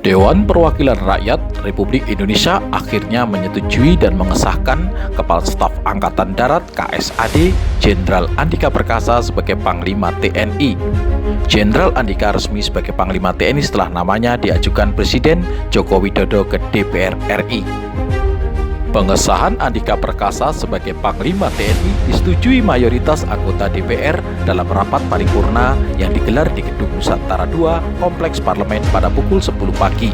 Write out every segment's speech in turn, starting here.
Dewan Perwakilan Rakyat Republik Indonesia akhirnya menyetujui dan mengesahkan Kepala Staf Angkatan Darat KSAD Jenderal Andika Perkasa sebagai Panglima TNI. Jenderal Andika resmi sebagai Panglima TNI setelah namanya diajukan Presiden Joko Widodo ke DPR RI. Pengesahan Andika Perkasa sebagai Panglima TNI disetujui mayoritas anggota DPR dalam rapat paripurna yang digelar di Gedung Nusantara II, Kompleks Parlemen pada pukul 10 pagi.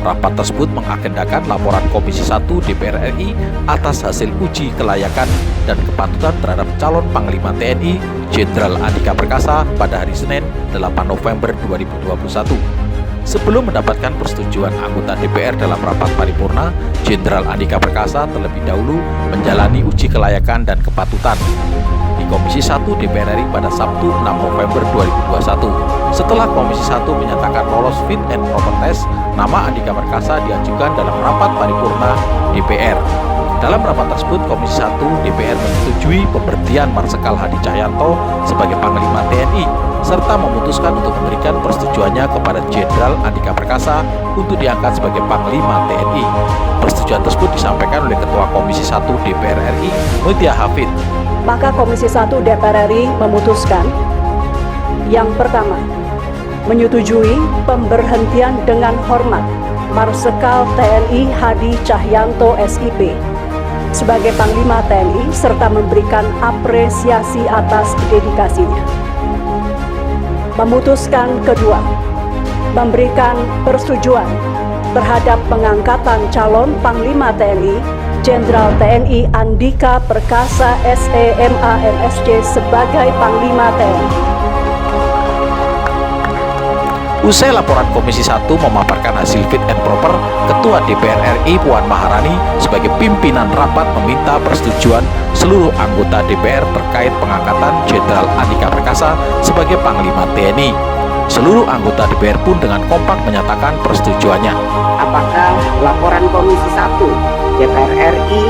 Rapat tersebut mengagendakan laporan Komisi 1 DPR RI atas hasil uji kelayakan dan kepatutan terhadap calon Panglima TNI Jenderal Andika Perkasa pada hari Senin 8 November 2021. Sebelum mendapatkan persetujuan anggota DPR dalam rapat paripurna, Jenderal Andika Perkasa terlebih dahulu menjalani uji kelayakan dan kepatutan di Komisi 1 DPR RI pada Sabtu 6 November 2021. Setelah Komisi 1 menyatakan lolos fit and proper test, nama Andika Perkasa diajukan dalam rapat paripurna DPR. Dalam rapat tersebut, Komisi 1 DPR menyetujui pemberhentian Marsikal Hadi Cahyanto sebagai Panglima TNI, serta memutuskan untuk memberikan persetujuannya kepada Jenderal Andika Perkasa untuk diangkat sebagai Panglima TNI. Persetujuan tersebut disampaikan oleh Ketua Komisi 1 DPR RI, Mutia Hafid. Maka Komisi 1 DPR RI memutuskan, yang pertama, menyetujui pemberhentian dengan hormat Marsikal TNI Hadi Cahyanto SIP sebagai Panglima TNI serta memberikan apresiasi atas dedikasinya. Memutuskan kedua, memberikan persetujuan terhadap pengangkatan calon Panglima TNI Jenderal TNI Andika Perkasa SEMA MSc sebagai Panglima TNI. Usai laporan Komisi 1 memaparkan hasil fit and proper, Ketua DPR RI Puan Maharani sebagai pimpinan rapat meminta persetujuan seluruh anggota DPR terkait pengangkatan Jenderal Andika Perkasa sebagai Panglima TNI. Seluruh anggota DPR pun dengan kompak menyatakan persetujuannya. Apakah laporan Komisi 1 DPR RI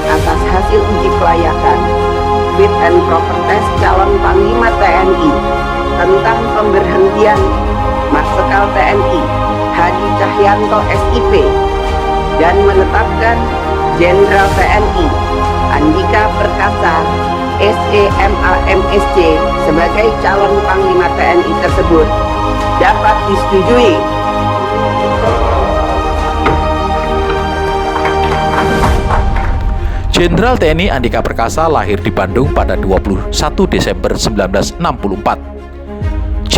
atas hasil uji kelayakan fit and proper test calon Panglima TNI tentang pemberhentian Marsikal TNI Hadi Cahyanto SIP dan menetapkan Jenderal TNI Andika Perkasa SEMA MSc sebagai calon Panglima TNI tersebut dapat disetujui. Jenderal TNI Andika Perkasa lahir di Bandung pada 21 Desember 1964.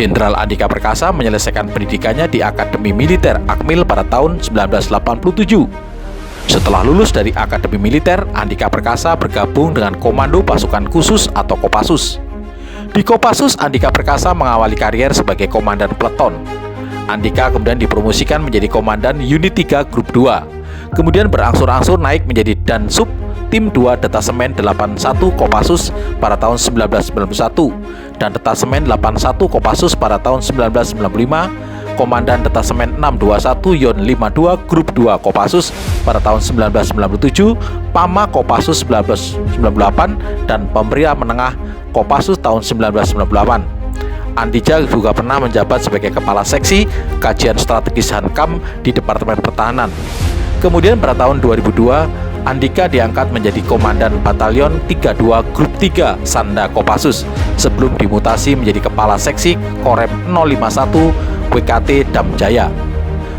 Jenderal Andika Perkasa menyelesaikan pendidikannya di Akademi Militer Akmil pada tahun 1987. Setelah lulus dari Akademi Militer, Andika Perkasa bergabung dengan Komando Pasukan Khusus atau Kopassus. Di Kopassus, Andika Perkasa mengawali karier sebagai Komandan Peleton. Andika kemudian dipromosikan menjadi Komandan Unit 3 Grup 2. Kemudian berangsur-angsur naik menjadi Dansub Tim 2 Detasemen 81 Kopassus pada tahun 1991 dan Detasemen 81 Kopassus pada tahun 1995, Komandan Detasemen 621 Yon 52 Grup 2 Kopassus pada tahun 1997, Pama Kopassus 1998 dan Pemberia Menengah Kopassus tahun 1998. Andika juga pernah menjabat sebagai Kepala Seksi Kajian Strategis Hankam di Departemen Pertahanan. Kemudian pada tahun 2002, Andika diangkat menjadi Komandan Batalion 32 Grup 3 Sanda Kopassus sebelum dimutasi menjadi Kepala Seksi Korem 051 WKT Damjaya.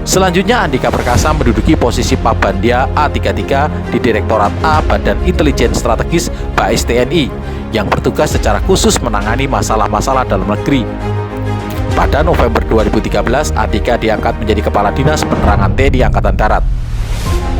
Selanjutnya Andika Perkasa menduduki posisi Pabandia A33 di Direktorat A Badan Intelijen Strategis BAIS TNI yang bertugas secara khusus menangani masalah-masalah dalam negeri. Pada November 2013, Andika diangkat menjadi Kepala Dinas Penerangan TNI Angkatan Darat.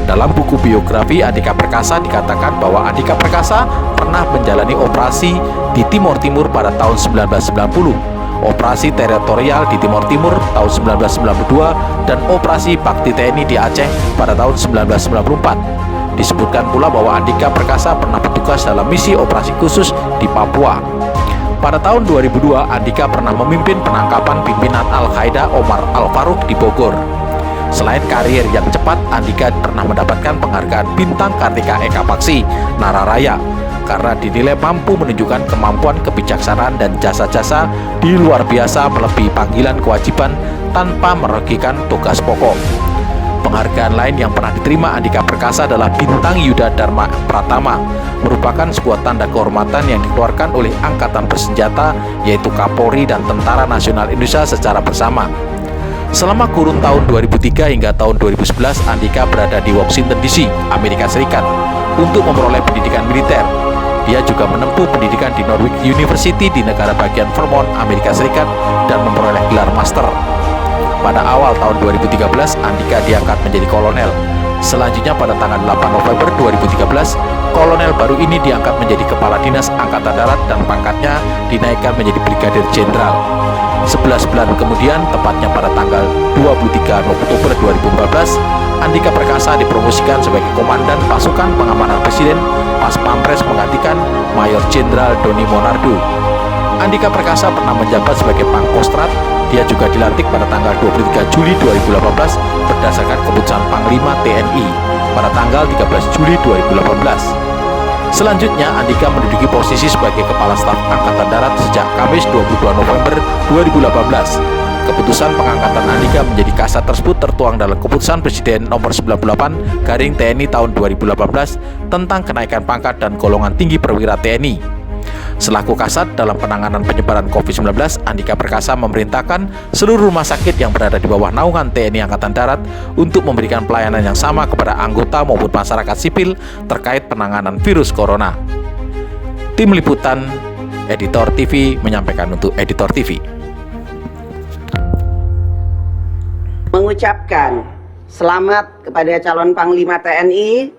Dalam buku biografi Andika Perkasa dikatakan bahwa Andika Perkasa pernah menjalani operasi di Timor Timur pada tahun 1990, operasi teritorial di Timor Timur tahun 1992, dan operasi Bakti TNI di Aceh pada tahun 1994. Disebutkan pula bahwa Andika Perkasa pernah bertugas dalam misi operasi khusus di Papua. Pada tahun 2002, Andika pernah memimpin penangkapan pimpinan Al-Qaeda Omar Al-Faruq di Bogor. Selain karier yang cepat, Andika pernah mendapatkan penghargaan Bintang Kartika Eka Paksi Nararaya karena dinilai mampu menunjukkan kemampuan kebijaksanaan dan jasa-jasa di luar biasa melebihi panggilan kewajiban tanpa merugikan tugas pokok. Penghargaan lain yang pernah diterima Andika Perkasa adalah Bintang Yuda Dharma Pratama, merupakan sebuah tanda kehormatan yang dikeluarkan oleh Angkatan Bersenjata, yaitu Kapolri dan Tentara Nasional Indonesia secara bersama. Selama kurun tahun 2003 hingga tahun 2011, Andika berada di Washington DC, Amerika Serikat, untuk memperoleh pendidikan militer. Dia juga menempuh pendidikan di Norwich University di negara bagian Vermont, Amerika Serikat, dan memperoleh gelar master. Pada awal tahun 2013, Andika diangkat menjadi kolonel. Selanjutnya pada tanggal 8 November 2013, kolonel baru ini diangkat menjadi Kepala Dinas Angkatan Darat dan pangkatnya dinaikkan menjadi Brigadir Jenderal. 11 bulan kemudian, tepatnya pada tanggal 23 Oktober 2014, Andika Perkasa dipromosikan sebagai Komandan Pasukan Pengamanan Presiden Pas Pampres menggantikan Mayor Jenderal Doni Monardo. Andika Perkasa pernah menjabat sebagai Pangkostrat. Dia juga dilantik pada tanggal 23 Juli 2018 berdasarkan keputusan Panglima TNI pada tanggal 13 Juli 2018. Selanjutnya, Andika menduduki posisi sebagai Kepala Staf Angkatan Darat sejak Kamis 22 November 2018. Keputusan pengangkatan Andika menjadi Kasat tersebut tertuang dalam Keputusan Presiden Nomor 98/TNI tahun 2018 tentang kenaikan pangkat dan golongan tinggi perwira TNI. Selaku Kasat dalam penanganan penyebaran COVID-19, Andika Perkasa memerintahkan seluruh rumah sakit yang berada di bawah naungan TNI Angkatan Darat untuk memberikan pelayanan yang sama kepada anggota maupun masyarakat sipil terkait penanganan virus corona. Tim Liputan Editor TV menyampaikan untuk Editor TV. Mengucapkan selamat kepada calon Panglima TNI.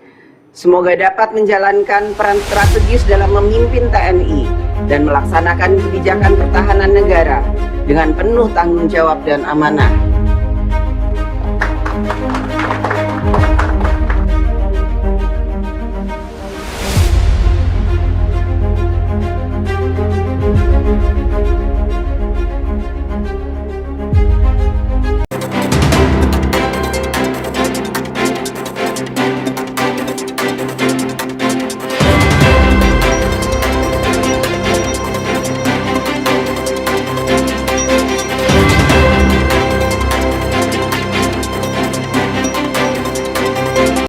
Semoga dapat menjalankan peran strategis dalam memimpin TNI dan melaksanakan kebijakan pertahanan negara dengan penuh tanggung jawab dan amanah.